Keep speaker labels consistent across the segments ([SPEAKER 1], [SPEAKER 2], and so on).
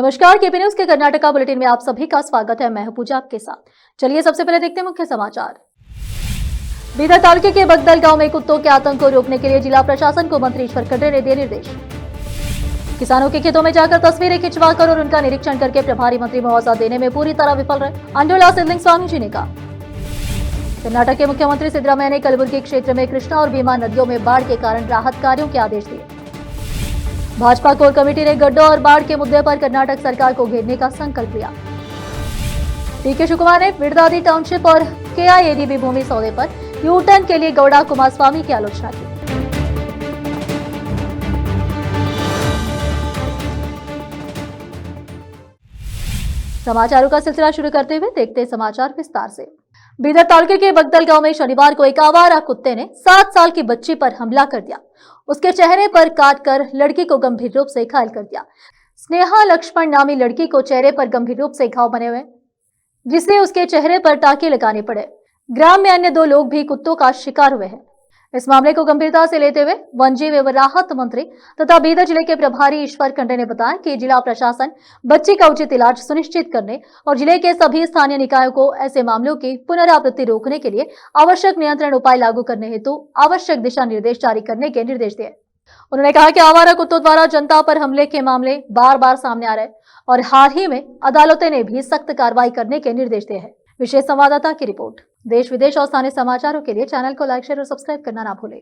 [SPEAKER 1] नमस्कार, KP news के Karnataka bulletin में आप सभी का स्वागत है। मैं हूं पूजा आपके साथ। चलिए सबसे पहले देखते हैं मुख्य समाचार। बीदर तालुके के बगदल गांव में कुत्तों के आतंक को रोकने के लिए जिला प्रशासन को मंत्री ईश्वर खंडे ने दिए निर्देश। किसानों के खेतों में जाकर तस्वीरें खिंचवाकर और उनका निरीक्षण करके प्रभारी मंत्री मुआवजा देने में पूरी तरह विफल रहे, अंडोला सिद्धलिंग स्वामी जी ने कहा। कर्नाटक के मुख्यमंत्री सिद्धरामैया ने कलबुर्गी क्षेत्र में कृष्णा और भीमा नदियों में बाढ़ के कारण राहत कार्यों के आदेश दिए। भाजपा कोर कमेटी ने गड्ढों और बाढ़ के मुद्दे पर कर्नाटक सरकार को घेरने का संकल्प लिया। डीके शिवकुमार ने विडदादी टाउनशिप और केआईएडीबी भूमि सौदे पर यू टर्न के लिए गौड़ा कुमारस्वामी की आलोचना की। समाचारों का सिलसिला शुरू करते हुए देखते हैं समाचार विस्तार से। बीदर तालुके के बगदल गांव में शनिवार को एक आवारा कुत्ते ने 7 साल की बच्ची पर हमला कर दिया। उसके चेहरे पर काटकर लड़की को गंभीर रूप से घायल कर दिया। स्नेहा लक्ष्मण नामी लड़की को चेहरे पर गंभीर रूप से घाव बने हुए, जिससे उसके चेहरे पर टाके लगाने पड़े। ग्राम में अन्य 2 लोग भी कुत्तों का शिकार हुए हैं। इस मामले को गंभीरता से लेते हुए वन जीव एवं राहत मंत्री तथा बीदर जिले के प्रभारी ईश्वर खंडे ने बताया कि जिला प्रशासन बच्ची का उचित इलाज सुनिश्चित करने और जिले के सभी स्थानीय निकायों को ऐसे मामलों की पुनरावृत्ति रोकने के लिए आवश्यक नियंत्रण उपाय लागू करने हेतु आवश्यक दिशा निर्देश जारी करने के निर्देश दिए। उन्होंने कहा कि आवारा कुत्तों द्वारा जनता पर हमले के मामले बार बार सामने आ रहे और हाल ही में अदालतों ने भी सख्त कार्रवाई करने के निर्देश दिए हैं। विशेष संवाददाता की रिपोर्ट। देश विदेश और स्थानीय समाचारों के लिए चैनल को लाइक, शेयर और सब्सक्राइब करना ना भूलें।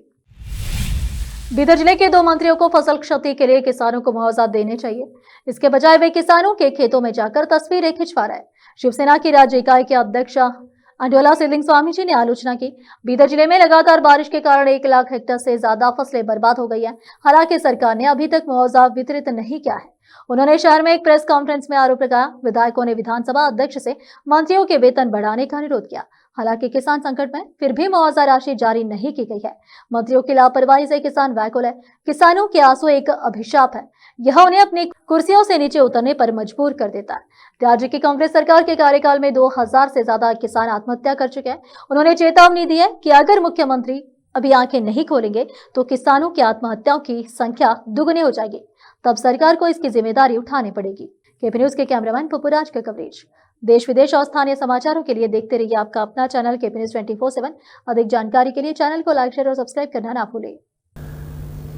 [SPEAKER 1] बीदर जिले के 2 मंत्रियों को फसल क्षति के लिए किसानों को मुआवजा देने चाहिए। इसके बजाय वे किसानों के खेतों में जाकर तस्वीरें खिंचवा रहे। शिवसेना की राज्य इकाई के अध्यक्ष अंडोला सिद्धलिंग स्वामी जी ने आलोचना की। बीदर जिले में लगातार बारिश के कारण 1 लाख हेक्टेयर से ज्यादा फसलें बर्बाद हो गई है। हालांकि सरकार ने अभी तक मुआवजा वितरित नहीं किया है। उन्होंने शहर में एक प्रेस कॉन्फ्रेंस में आरोप लगाया। विधायकों ने विधानसभा अध्यक्ष से मंत्रियों के वेतन बढ़ाने का अनुरोध किया। हालांकि किसान संकट में फिर भी मुआवजा राशि जारी नहीं की गई है। मंत्रियों की लापरवाही से किसान व्याकुल है। किसानों के आंसू एक अभिशाप है। यह उन्हें अपनी कुर्सियों से नीचे उतरने पर मजबूर कर देता है। राज्य की कांग्रेस सरकार के कार्यकाल में 2000 से ज्यादा किसान आत्महत्या कर चुके हैं। उन्होंने चेतावनी दी है कि अगर मुख्यमंत्री अभी आंखें नहीं खोलेंगे तो किसानों की आत्महत्याओं की संख्या दुगनी हो जाएगी। तब सरकार को इसकी जिम्मेदारी उठानी पड़ेगी। केपी न्यूज के कैमरामैन पप्पूराज का कवरेज। देश विदेश और स्थानीय समाचारों के लिए देखते रहिए आपका अपना चैनल केपी न्यूज 24/7। अधिक जानकारी के लिए चैनल को लाइक, शेयर और सब्सक्राइब करना ना भूलें।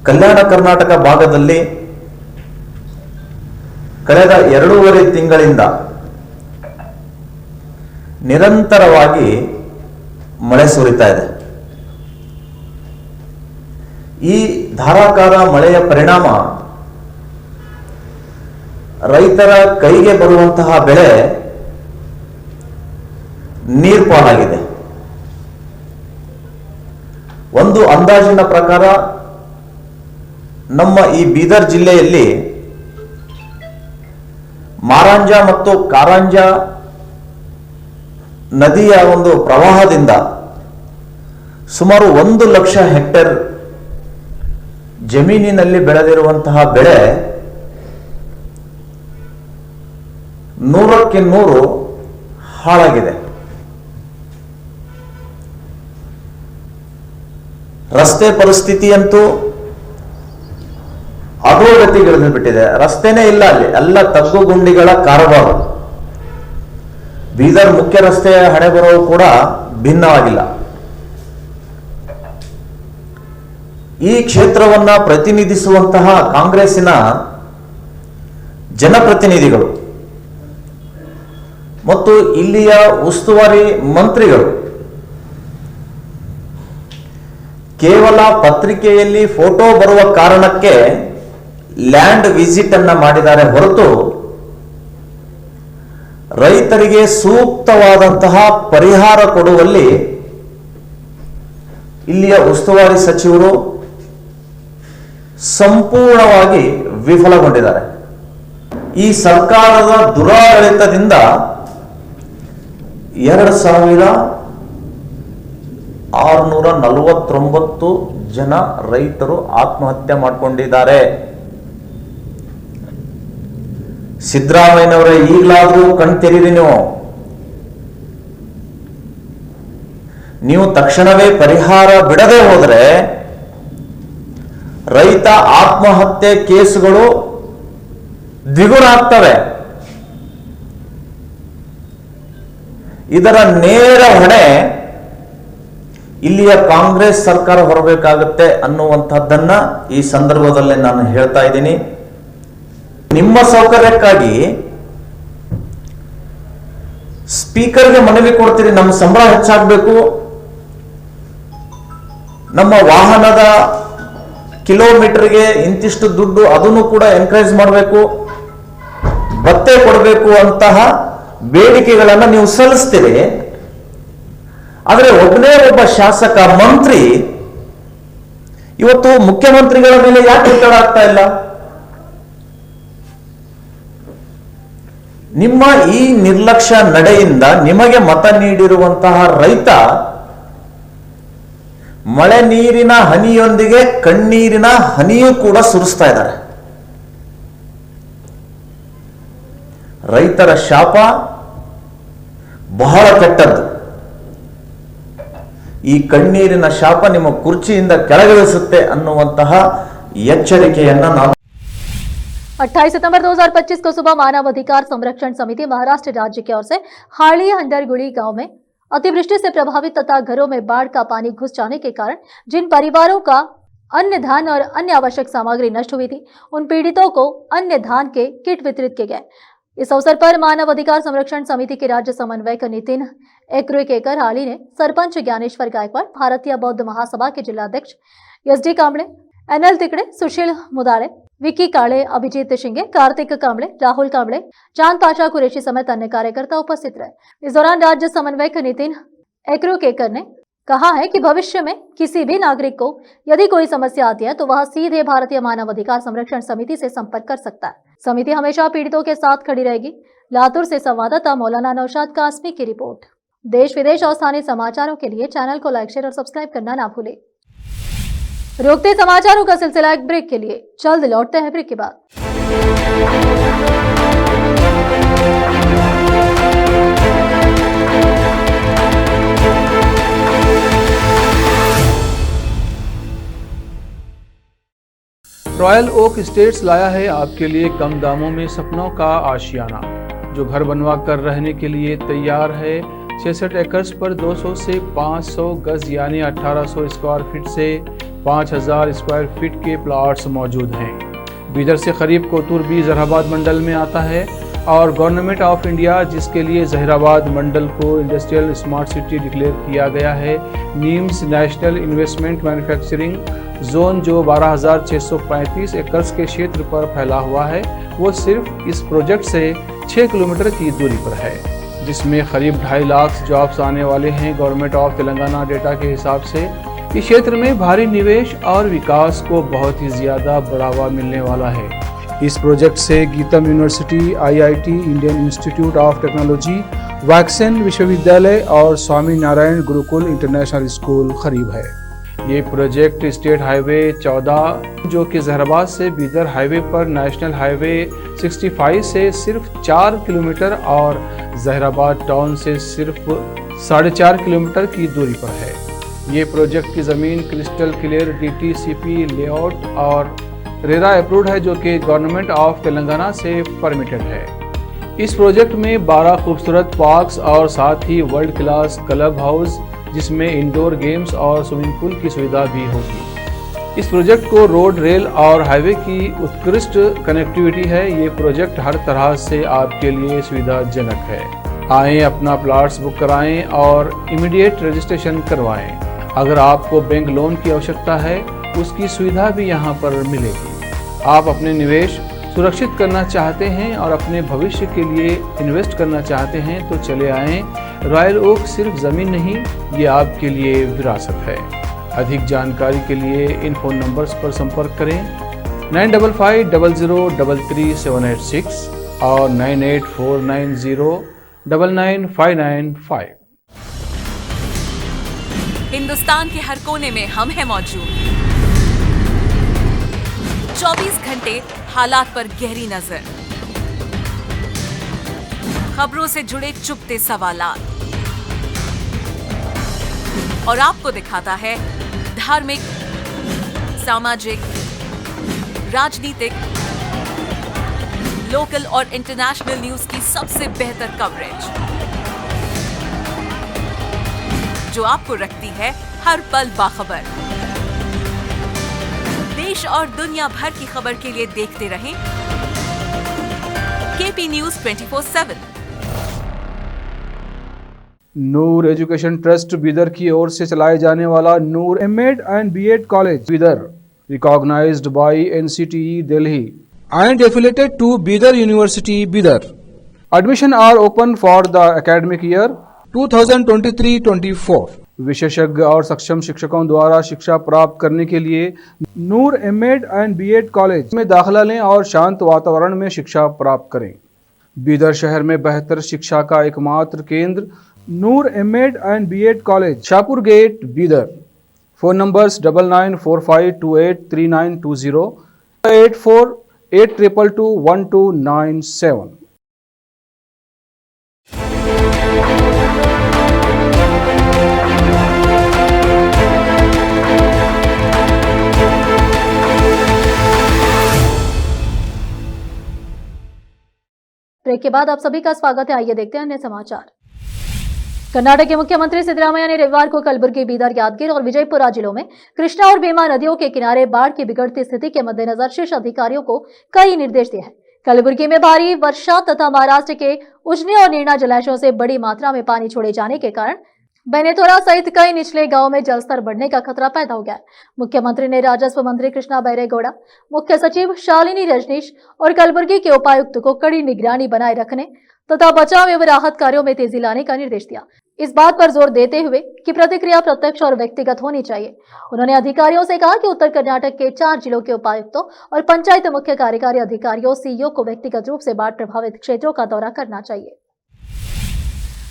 [SPEAKER 2] ಕಲ್ಯಾಣ ಕರ್ನಾಟಕ ಭಾಗದಲ್ಲಿ ಕಳೆದ 2.5 ತಿಂಗಳಿಂದ ನಿರಂತರವಾಗಿ ಮಳೆ ಸುರಿತಾ ಇದೆ। ಈ ಧಾರಾಕಾರ ಮಳೆಯ ಪರಿಣಾಮ ರೈತರ ಕೈಗೆ ಬರುವಂತಹ ಬೆಳೆ ನೀರ್ಪಾಲಾಗಿದೆ। ಒಂದು ಅಂದಾಜಿನ ಪ್ರಕಾರ ನಮ್ಮ ಈ ಬೀದರ್ ಜಿಲ್ಲೆಯಲ್ಲಿ ಮಾರಂಜ ಮತ್ತು ಕಾರಂಜ ನದಿಯ ಒಂದು ಪ್ರವಾಹದಿಂದ ಸುಮಾರು 1 ಲಕ್ಷ ಹೆಕ್ಟೇರ್ ಜಮೀನಿನಲ್ಲಿ ಬೆಳೆದಿರುವಂತಹ ಬೆಳೆ 100ಕ್ಕೆ 100 ಹಾಳಾಗಿದೆ। ರಸ್ತೆ ಪರಿಸ್ಥಿತಿ ಅಂತೂ ಅಧೋಗತಿಗಿಳಿದು ಬಿಟ್ಟಿದೆ। ರಸ್ತೆನೇ ಇಲ್ಲ, ಅಲ್ಲಿ ಎಲ್ಲ ತಗ್ಗು ಗುಂಡಿಗಳ ಕಾರವಾರ। ಬೀದರ್ ಮುಖ್ಯ ರಸ್ತೆಯ ಹಣೆಬರಹವು ಕೂಡ ಭಿನ್ನವಾಗಿಲ್ಲ। ಈ ಕ್ಷೇತ್ರವನ್ನ ಪ್ರತಿನಿಧಿಸುವಂತಹ ಕಾಂಗ್ರೆಸ್ಸಿನ ಜನಪ್ರತಿನಿಧಿಗಳು ಮತ್ತು ಇಲ್ಲಿಯ ಉಸ್ತುವಾರಿ ಮಂತ್ರಿಗಳು ಕೇವಲ ಪತ್ರಿಕೆಯಲ್ಲಿ ಫೋಟೋ ಬರುವ ಕಾರಣಕ್ಕೆ ಲ್ಯಾಂಡ್ ವಿಸಿಟ್ ಅನ್ನ ಮಾಡಿದ್ದಾರೆ ಹೊರತು ರೈತರಿಗೆ ಸೂಕ್ತವಾದಂತಹ ಪರಿಹಾರ ಕೊಡುವಲ್ಲಿ ಇಲ್ಲಿಯ ಉಸ್ತುವಾರಿ ಸಚಿವರು ಸಂಪೂರ್ಣವಾಗಿ ವಿಫಲಗೊಂಡಿದ್ದಾರೆ। ಈ ಸರ್ಕಾರದ ದುರಾಡಳಿತದಿಂದ 2649 ಜನ ರೈತರು ಆತ್ಮಹತ್ಯೆ ಮಾಡಿಕೊಂಡಿದ್ದಾರೆ। ಸಿದ್ದರಾಮಯ್ಯನವರೇ, ಈಗಲಾದರೂ ಕಣ್ತೆರೀರಿ। ನೀವು ತಕ್ಷಣವೇ ಪರಿಹಾರ ಬಿಡದೆ ಹೋದರೆ ರೈತ ಆತ್ಮಹತ್ಯೆ ಕೇಸುಗಳು ದ್ವಿಗುಣ ಆಗ್ತವೆ. ಇದರ ನೇರ ಹೊಣೆ ಇಲ್ಲಿಯ ಕಾಂಗ್ರೆಸ್ ಸರ್ಕಾರ ಹೊರಬೇಕಾಗುತ್ತೆ ಅನ್ನುವಂಥದ್ದನ್ನ ಈ ಸಂದರ್ಭದಲ್ಲಿ ನಾನು ಹೇಳ್ತಾ ಇದ್ದೀನಿ. ನಿಮ್ಮ ಸೌಕರ್ಯಕ್ಕಾಗಿ ಸ್ಪೀಕರ್ಗೆ ಮನವಿ ಕೊಡ್ತೀರಿ, ನಮ್ಮ ಸಂಬಳ ಹೆಚ್ಚಾಗಬೇಕು, ನಮ್ಮ ವಾಹನದ ಕಿಲೋಮೀಟರ್ಗೆ ಇಂತಿಷ್ಟು ದುಡ್ಡು ಅದನ್ನು ಕೂಡ ಎನ್ಕರೇಜ್ ಮಾಡಬೇಕು, ಭತ್ತೆ ಕೊಡಬೇಕು ಅಂತಹ ಬೇಡಿಕೆಗಳನ್ನು ನೀವು ಸಲ್ಲಿಸ್ತೀರಿ. ಆದರೆ ಒಬ್ಬನೇ ಒಬ್ಬ ಶಾಸಕ ಮಂತ್ರಿ ಇವತ್ತು ಮುಖ್ಯಮಂತ್ರಿಗಳ ಮೇಲೆ ಯಾಕೆ ಒತ್ತಡ ಆಗ್ತಾ ಇಲ್ಲ? ನಿಮ್ಮ ಈ ನಿರ್ಲಕ್ಷ್ಯ ನಡೆಯಿಂದ ನಿಮಗೆ ಮತ ನೀಡಿರುವಂತಹ ರೈತ ಮಳೆ ನೀರಿನ ಹನಿಯೊಂದಿಗೆ ಕಣ್ಣೀರಿನ ಹನಿಯೂ ಕೂಡ ಸುರಿಸ್ತಾ ಇದ್ದಾರೆ. ರೈತರ ಶಾಪ ಬಹಳ ಕೆಟ್ಟದ್ದು. ಈ ಕಣ್ಣೀರಿನ ಶಾಪ ನಿಮ್ಮ ಕುರ್ಚಿಯಿಂದ ಕೆಳಗಿಳಿಸುತ್ತೆ ಅನ್ನುವಂತಹ ಎಚ್ಚರಿಕೆಯನ್ನ ನಾನು
[SPEAKER 1] 28 सितंबर 2025 को सुबह मानव अधिकार संरक्षण समिति महाराष्ट्र राज्य की ओर से हाड़ी हंडरगुड़ी गांव में अतिवृष्टि से प्रभावित तथा घरों में बाढ़ का पानी घुस जाने के कारण जिन परिवारों का अन्य धान और अन्य आवश्यक सामग्री नष्ट हुई थी, उन पीड़ितों को अन्य धान के किट वितरित किए गए। इस अवसर पर मानव अधिकार संरक्षण समिति के राज्य समन्वयक नितिन एकरेकेकर हाली ने सरपंच ज्ञानेश्वर गायकवाड़, भारतीय बौद्ध महासभा के जिलाध्यक्ष SD कांबळे, NL तिकड़े, सुशील मुदाड़े, विक्की काले, अभिजीत शिंगे, कार्तिक कांबळे, राहुल कांबळे, चांद पाशा कुरैशी समेत अन्य कार्यकर्ता उपस्थित रहे। इस दौरान राज्य समन्वयक नितिन एकरेकेकर ने कहा है कि भविष्य में किसी भी नागरिक को यदि कोई समस्या आती है तो वह सीधे भारतीय मानव अधिकार संरक्षण समिति से संपर्क कर सकता है। समिति हमेशा पीड़ितों के साथ खड़ी रहेगी। लातूर से संवाददाता मौलाना नौशाद कासमी की रिपोर्ट। देश विदेश और स्थानीय समाचारों के लिए चैनल को लाइक, शेयर और सब्सक्राइब करना ना भूलें। रोकते समाचारों का सिलसिला एक ब्रेक के लिए, जल्द लौटते हैं ब्रेक के बाद।
[SPEAKER 3] रॉयल ओक एस्टेट्स लाया है आपके लिए कम दामों में सपनों का आशियाना। जो घर बनवा कर रहने के लिए तैयार है। 66 एकर्स पर 200 से 500 गज यानी 1800 स्क्वायर फीट से 5000 स्क्वायर फीट के प्लॉट्स मौजूद हैं। बीदर से करीब कोतूर भी जहीराबाद मंडल में आता है और गवर्नमेंट ऑफ इंडिया जिसके लिए जहीराबाद मंडल को इंडस्ट्रियल स्मार्ट सिटी डिक्लेयर किया गया है। Names national investment manufacturing zone जो 12,635 एकर्स के क्षेत्र पर फैला हुआ है, वो सिर्फ इस प्रोजेक्ट से 6 किलोमीटर की दूरी पर है, जिसमें करीब 2.5 लाख जॉब्स आने वाले हैं। गवर्नमेंट ऑफ तेलंगाना डेटा के हिसाब से इस क्षेत्र में भारी निवेश और विकास को बहुत ही ज़्यादा बढ़ावा मिलने वाला है। इस प्रोजेक्ट से GITAM university, IIT, Indian institute of technology, waxen विश्वविद्यालय और स्वामी नारायण गुरुकुल इंटरनेशनल स्कूल करीब है। ये प्रोजेक्ट स्टेट हाईवे 14 जो कि जहीराबाद से बीदर हाईवे पर नेशनल हाईवे 65 से सिर्फ 4 किलोमीटर और जहीराबाद टाउन से सिर्फ 4.5 किलोमीटर की दूरी पर है। ये प्रोजेक्ट की ज़मीन क्रिस्टल क्लियर DTCP लेआउट और रेरा अप्रूव्ड है जो कि गवर्नमेंट ऑफ तेलंगाना से परमिटेड है। इस प्रोजेक्ट में 12 खूबसूरत पार्क्स और साथ ही वर्ल्ड क्लास क्लब हाउस जिसमें इंडोर गेम्स और स्विमिंग पूल की सुविधा भी होगी। इस प्रोजेक्ट को रोड, रेल और हाईवे की उत्कृष्ट कनेक्टिविटी है। ये प्रोजेक्ट हर तरह से आपके लिए सुविधाजनक है। आएँ, अपना प्लॉट्स बुक कराएं और इमीडिएट रजिस्ट्रेशन करवाएं। अगर आपको बैंक लोन की आवश्यकता है, उसकी सुविधा भी यहाँ पर मिलेगी। आप अपने निवेश सुरक्षित करना चाहते हैं और अपने भविष्य के लिए इन्वेस्ट करना चाहते हैं तो चले आएँ। रॉयल ओक सिर्फ ज़मीन नहीं, ये आपके लिए विरासत है। अधिक जानकारी के लिए इन फ़ोन नंबर्स पर संपर्क करें 9550033786 और 9849099595।
[SPEAKER 4] हिंदुस्तान के हर कोने में हम हैं मौजूद। 24 घंटे हालात पर गहरी नजर, खबरों से जुड़े चुपते सवालात और आपको दिखाता है धार्मिक, सामाजिक, राजनीतिक, लोकल और इंटरनेशनल न्यूज की सबसे बेहतर कवरेज, जो आपको रखती है हर पल बाखबर। देश और दुनिया भर की खबर के लिए देखते रहें KP news 24/7।
[SPEAKER 3] Noor education trust Bidar की ओर से चलाए जाने वाला Noor MEd and BEd college Bidar, recognized by NCTE Delhi and affiliated to Bidar University Bidar. Admission are open for the academic year 2023-24. विशेषज्ञ और सक्षम शिक्षकों द्वारा शिक्षा प्राप्त करने के लिए नूर एमएड एंड बीएड कॉलेज में दाखिला लें और शांत वातावरण में शिक्षा प्राप्त करें। बीदर शहर में बेहतर शिक्षा का एकमात्र केंद्र Noor MEd and BEd college, Shahpur gate, Bidar. Phone numbers 9945283920, 8482221297।
[SPEAKER 1] Break के बाद आप सभी का स्वागत है। आइए देखते हैं अन्य समाचार। कर्नाटक के मुख्यमंत्री सिद्धरामैया ने रविवार को कलबुर्गी, बीदर, यादगीर और विजयपुरा जिलों में कृष्णा और भीमा नदियों के किनारे बाढ़ की बिगड़ती स्थिति के मद्देनजर शीर्ष अधिकारियों को कई निर्देश दिए हैं। कलबुर्गी में भारी वर्षा तथा महाराष्ट्र के उजनी और नीरना जलाशयों से बड़ी मात्रा में पानी छोड़े जाने के कारण बेनेतोरा सहित कई निचले गांवों में जलस्तर बढ़ने का खतरा पैदा हो गया है। मुख्यमंत्री ने राजस्व मंत्री कृष्णा बैरेगौड़ा, मुख्य सचिव शालिनी रजनीश और कलबुर्गी के उपायुक्त को कड़ी निगरानी बनाए रखने तथा बचाव एवं राहत कार्यों में तेजी लाने का निर्देश दिया। इस बात पर जोर देते हुए कि प्रतिक्रिया प्रत्यक्ष और व्यक्तिगत होनी चाहिए। उन्होंने अधिकारियों से कहा कि उत्तर कर्नाटक के 4 जिलों के उपायुक्तों और पंचायत मुख्य कार्यकारी अधिकारियों सीईओ को व्यक्तिगत रूप से बाढ़ प्रभावित क्षेत्रों का दौरा करना चाहिए।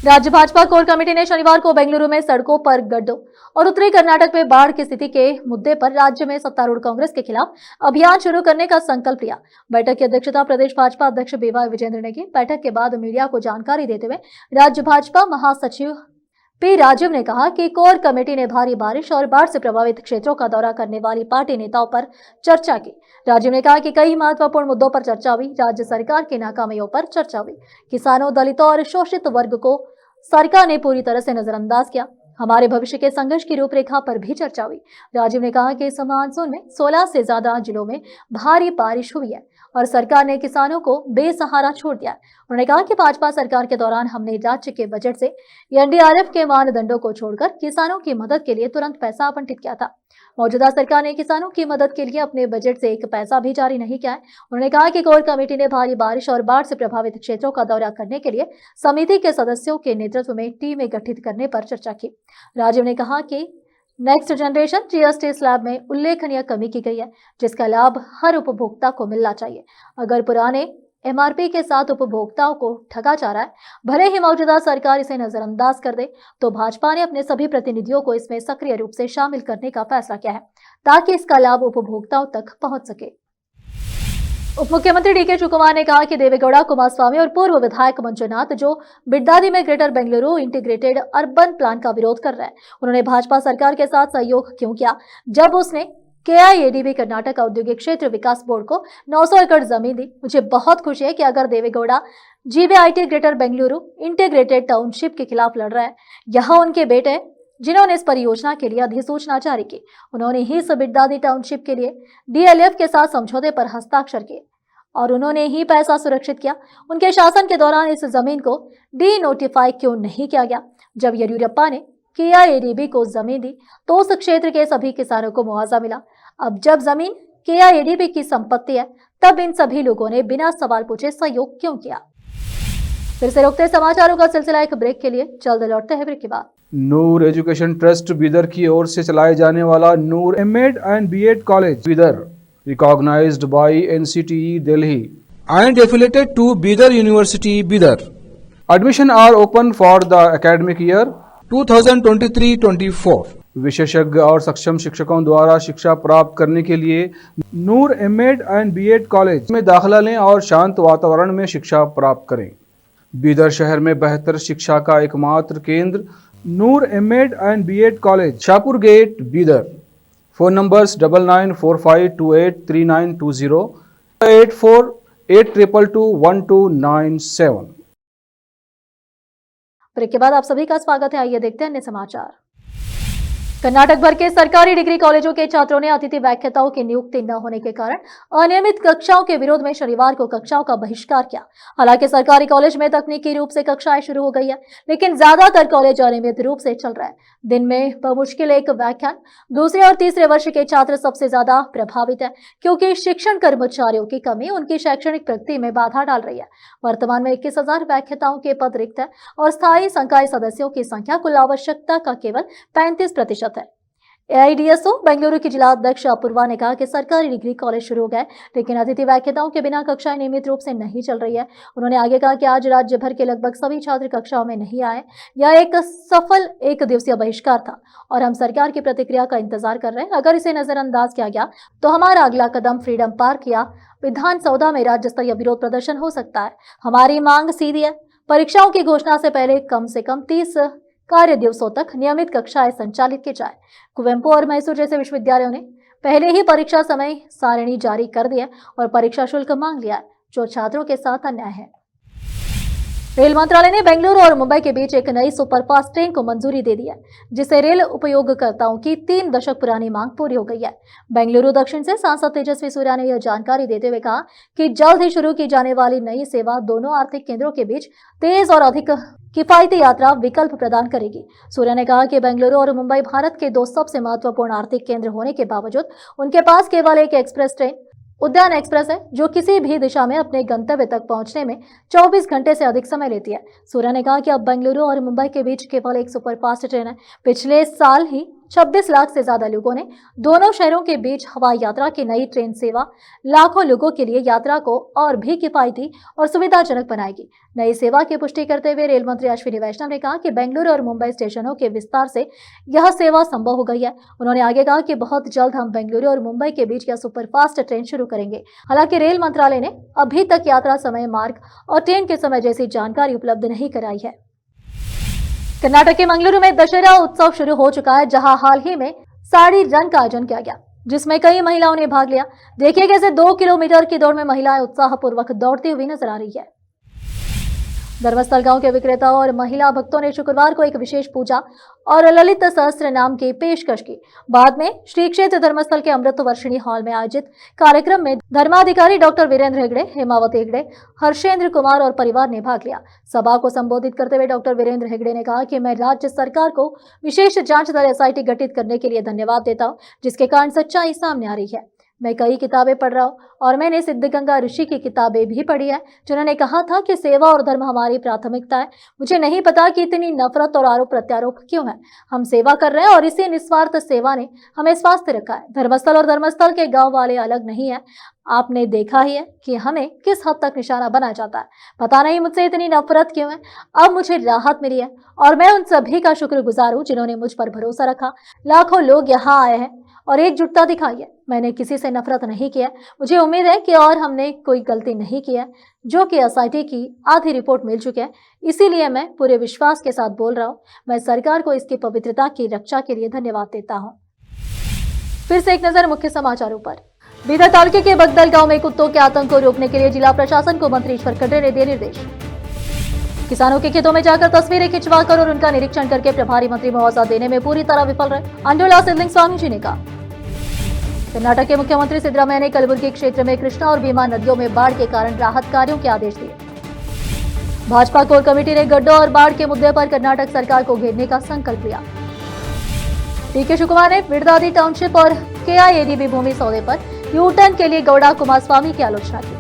[SPEAKER 1] राज्य भाजपा कोर कमेटी ने शनिवार को बेंगलुरु में सड़कों पर गड्ढों और उत्तरी कर्नाटक में बाढ़ की स्थिति के मुद्दे पर राज्य में सत्तारूढ़ कांग्रेस के खिलाफ अभियान शुरू करने का संकल्प लिया। बैठक की अध्यक्षता प्रदेश भाजपा अध्यक्ष बीवाई विजेंद्र ने की। बैठक के बाद मीडिया को जानकारी देते हुए राज्य भाजपा महासचिव पी राजीव ने कहा कि कोर कमेटी ने भारी बारिश और बाढ़ से प्रभावित क्षेत्रों का दौरा करने वाली पार्टी नेताओं पर चर्चा की। राजीव ने कहा कि कई महत्वपूर्ण मुद्दों पर चर्चा हुई। राज्य सरकार की नाकामियों पर चर्चा हुई। किसानों, दलितों और शोषित वर्ग को सरकार ने पूरी तरह से नजरअंदाज किया। हमारे भविष्य के संघर्ष की रूपरेखा पर भी चर्चा हुई। राजीव ने कहा कि इस मानसून में 16 से ज्यादा जिलों में भारी बारिश हुई है और सरकार ने किसानों को बेसहारा छोड़ दिया है। उन्होंने कहा कि भाजपा सरकार के दौरान हमने राज्य के बजट से एनडीआरएफ के मानदंडों को छोड़कर किसानों की मदद के लिए तुरंत पैसा आवंटित किया था। मौजूदा सरकार ने किसानों की मदद के लिए अपने बजट से 1 पैसा भी जारी नहीं किया है। उन्होंने कहा कि कोर कमेटी ने भारी बारिश और बाढ़ से प्रभावित क्षेत्रों का दौरा करने के लिए समिति के सदस्यों के नेतृत्व में टीमें गठित करने पर चर्चा की। राजीव ने कहा कि नेक्स्ट जनरेशन जीएसटी स्लैब में उल्लेखनीय कमी की गई है, जिसका लाभ हर उपभोक्ता को मिलना चाहिए। अगर पुराने एमआरपी के साथ उपभोक्ताओं को ठगा जा रहा है, भले ही मौजूदा सरकार इसे नजरअंदाज कर दे, तो भाजपा ने अपने सभी प्रतिनिधियों को इसमें सक्रिय रूप से शामिल करने का फैसला किया है ताकि इसका लाभ उपभोक्ताओं तक पहुंच सके। उप मुख्यमंत्री डीके शिवकुमार ने कहा कि देवेगौड़ा, कुमारस्वामी और पूर्व विधायक मंजुनाथ जो बिड्डादी में greater Bengaluru integrated urban plan का विरोध कर रहे हैं, उन्होंने भाजपा सरकार के साथ सहयोग क्यों किया जब उसने केआईएडीबी कर्नाटक औद्योगिक क्षेत्र विकास बोर्ड को 900 एकड़ जमीन दी। मुझे बहुत खुशी है कि अगर Deve Gowda GBIT greater Bengaluru integrated township के खिलाफ लड़ रहा है, यहाँ उनके बेटे हैं जिन्होंने इस परियोजना के लिए अधिसूचना जारी की। उन्होंने ही इस बिड्डादी टाउनशिप के लिए डीएलएफ के साथ समझौते पर हस्ताक्षर किए और उन्होंने ही पैसा सुरक्षित किया। उनके शासन के दौरान इस जमीन को डी नोटिफाई क्यों नहीं किया गया? जब येडियुरप्पा ने केआईएडीबी को जमीन दी तो उस क्षेत्र के सभी किसानों को मुआवजा मिला। अब जब जमीन केआईएडीबी की संपत्ति है, तब इन सभी लोगों ने बिना सवाल पूछे सहयोग क्यों किया? फिर से रोकते समाचारों का सिलसिला एक ब्रेक के लिए, जल्द लौटते हैं ब्रेक के बाद।
[SPEAKER 3] नूर एजुकेशन ट्रस्ट बीदर की ओर से चलाए जाने वाला Noor MEd and BEd college Bidar, recognized by NCTE Delhi and affiliated to Bidar University Bidar. Admission are open for the academic year 2023-24. विशेषज्ञ और सक्षम शिक्षकों द्वारा शिक्षा प्राप्त करने के लिए नूर एमएड एंड बीएड कॉलेज में दाखिला लें और शांत वातावरण में शिक्षा प्राप्त करें। बीदर शहर में बेहतर शिक्षा का एकमात्र केंद्र Noor MEd and BEd college, Shahpur gate, Bidar. Phone numbers 9945283920, 82221297।
[SPEAKER 1] Break के बाद आप सभी का स्वागत है। आइए देखते हैं अन्य समाचार। कर्नाटक भर के सरकारी डिग्री कॉलेजों के छात्रों ने अतिथि व्याख्याताओं की नियुक्ति न होने के कारण अनियमित कक्षाओं के विरोध में शनिवार को कक्षाओं का बहिष्कार किया। हालांकि सरकारी कॉलेज में तकनीकी रूप से कक्षाएं शुरू हो गई है, लेकिन ज्यादातर कॉलेज अनियमित रूप से चल रहे हैं। दिन में बमुश्किल एक व्याख्यान। दूसरे और तीसरे वर्ष के छात्र सबसे ज्यादा प्रभावित है, क्योंकि शिक्षण कर्मचारियों की कमी उनकी शैक्षणिक प्रगति में बाधा डाल रही है। वर्तमान में 21,000 व्याख्याताओं के पद रिक्त है और स्थायी संकाय सदस्यों की संख्या कुल आवश्यकता का केवल 35% है। AIDSO बेंगलुरु की जिला अध्यक्ष अपूर्वा ने कहा कि सरकारी डिग्री कॉलेज शुरू हो गए, लेकिन अतिथि व्याख्याताओं के बिना कक्षाएं नियमित रूप से नहीं चल रही है। उन्होंने आगे कहा कि आज राज्य भर के लगभग सभी छात्र कक्षाओं में नहीं आए। यह एक सफल 1 दिवसीय बहिष्कार था और हम सरकार की प्रतिक्रिया का इंतजार कर रहे हैं। अगर इसे नजरअंदाज किया गया तो हमारा अगला कदम फ्रीडम पार्क या विधानसौधा में राज्य स्तरीय विरोध प्रदर्शन हो सकता है। हमारी मांग सीधी है, परीक्षाओं की घोषणा से पहले कम से कम 30 कार्य दिवसों तक नियमित कक्षाएं संचालित की जाए। कुवेंपु और मैसूर जैसे विश्वविद्यालयों ने पहले ही परीक्षा समय सारणी जारी कर दी है और परीक्षा शुल्क मांग लिया है, जो छात्रों के साथ अन्याय है। रेल मंत्रालय ने बेंगलुरु और मुंबई के बीच एक नई सुपरफास्ट ट्रेन को मंजूरी दे दी है, जिससे रेल उपयोगकर्ताओं की 3 दशक पुरानी मांग पूरी हो गई है। बेंगलुरु दक्षिण से सांसद तेजस्वी सूर्या ने यह जानकारी देते हुए कहा कि जल्द ही शुरू की जाने वाली नई सेवा दोनों आर्थिक केंद्रों के बीच तेज और अधिक किफायती यात्रा विकल्प प्रदान करेगी। सूर्या ने कहा कि बेंगलुरु और मुंबई भारत के 2 सबसे महत्वपूर्ण आर्थिक केंद्र होने के बावजूद उनके पास केवल एक एक्सप्रेस ट्रेन उद्यान एक्सप्रेस है, जो किसी भी दिशा में अपने गंतव्य तक पहुंचने में 24 घंटे से अधिक समय लेती है। सूर्या ने कहा कि अब बेंगलुरु और मुंबई के बीच केवल एक सुपरफास्ट ट्रेन है। पिछले साल ही 26 लाख से ज्यादा लोगों ने दोनों शहरों के बीच हवाई यात्रा की नई ट्रेन सेवा लाखों लोगों के लिए यात्रा को और भी किफायती और सुविधाजनक बनाएगी। नई सेवा की पुष्टि करते हुए रेल मंत्री अश्विनी वैष्णव ने कहा कि बेंगलुरु और मुंबई स्टेशनों के विस्तार से यह सेवा संभव हो गई है। उन्होंने आगे कहा कि बहुत जल्द हम बेंगलुरु और मुंबई के बीच यह सुपरफास्ट ट्रेन शुरू करेंगे। हालांकि रेल मंत्रालय ने अभी तक यात्रा समय, मार्ग और ट्रेन के समय जैसी जानकारी उपलब्ध नहीं कराई है। कर्नाटक के मंगलुरु में दशहरा उत्सव शुरू हो चुका है, जहां हाल ही में साड़ी रन का आयोजन किया गया, जिसमें कई महिलाओं ने भाग लिया। देखिए कैसे 2 किलोमीटर की दौड़ में महिलाएं उत्साहपूर्वक दौड़ती हुई नजर आ रही है। धर्मस्थल गांव के विक्रेताओं और महिला भक्तों ने शुक्रवार को एक विशेष पूजा और ललित सहस्त्र नाम की पेशकश की। बाद में श्री क्षेत्र धर्मस्थल के अमृत वर्षिणी हॉल में आयोजित कार्यक्रम में धर्माधिकारी डॉक्टर वीरेंद्र हेगड़े, हेमावती हेगड़े, हर्षेंद्र कुमार और परिवार ने भाग लिया। सभा को संबोधित करते हुए डॉक्टर वीरेंद्र हेगड़े ने कहा कि मैं राज्य सरकार को विशेष जांच दल SIT गठित करने के लिए धन्यवाद देता हूँ, जिसके कारण सच्चाई सामने आ रही है। मैं कई किताबें पढ़ रहा हूँ और मैंने सिद्धगंगा ऋषि की किताबें भी पढ़ी है, जिन्होंने कहा था कि सेवा और धर्म हमारी प्राथमिकता है। मुझे नहीं पता कि इतनी नफरत और आरोप प्रत्यारोप क्यों है। हम सेवा कर रहे हैं और इसी निस्वार्थ सेवा ने हमें स्वास्थ्य रखा है। धर्मस्थल और धर्मस्थल के गांव वाले अलग नहीं है। आपने देखा ही है कि हमें किस हद तक निशाना बना जाता है। पता नहीं मुझसे इतनी नफरत क्यों है। अब मुझे राहत मिली है और मैं उन सभी का शुक्रगुजार हूँ जिन्होंने मुझ पर भरोसा रखा। लाखों लोग यहाँ आए हैं और एकजुटता दिखाई है। मैंने किसी से नफरत नहीं किया। मुझे उम्मीद है कि और हमने कोई गलती नहीं की है, जो कि SIT की आधी रिपोर्ट मिल चुकी है। इसीलिए मैं पूरे विश्वास के साथ बोल रहा हूँ। मैं सरकार को इसकी पवित्रता की रक्षा के लिए धन्यवाद देता हूँ। फिर से एक नजर मुख्य समाचारों पर। बीदर तालुके के बगदल गांव में कुत्तों के आतंक को रोकने के लिए जिला प्रशासन को मंत्री ईश्वर खंडे ने दिए निर्देश। किसानों के खेतों में जाकर तस्वीरें खिंचवाकर और उनका निरीक्षण करके प्रभारी मंत्री मुआवजा देने में पूरी तरह विफल रहे, अंडोला सिद्धलिंग स्वामी जी ने कहा। कर्नाटक के मुख्यमंत्री सिद्धरामैया ने कलबुर्गी क्षेत्र में कृष्णा और भीमा नदियों में बाढ़ के कारण राहत कार्यों के आदेश दिए। भाजपा कोर कमेटी ने गड्ढों और बाढ़ के मुद्दे पर कर्नाटक सरकार को घेरने का संकल्प लिया। DK शिवकुमार ने विड़दादी टाउनशिप और KIADB भूमि सौदे पर U-टर्न के लिए गौड़ा कुमारस्वामी की आलोचना की।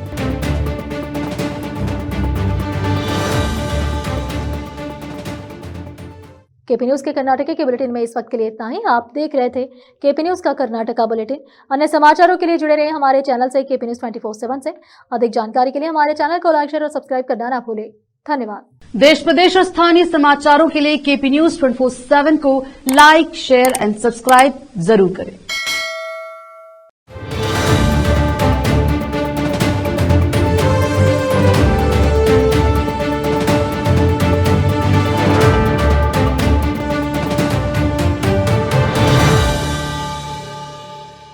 [SPEAKER 1] KP न्यूज के कर्नाटक के बुलेटिन में इस वक्त के लिए इतना ही। आप देख रहे थे KP न्यूज का कर्नाटक का बुलेटिन। अन्य समाचारों के लिए जुड़े रहे हमारे चैनल से, KP न्यूज 24/7 से। अधिक जानकारी के लिए हमारे चैनल को लाइक, शेयर और सब्सक्राइब करना ना भूलें। धन्यवाद।
[SPEAKER 5] देश प्रदेश और स्थानीय समाचारों के लिए KP न्यूज 24/7 को लाइक, शेयर एंड सब्सक्राइब जरूर करें।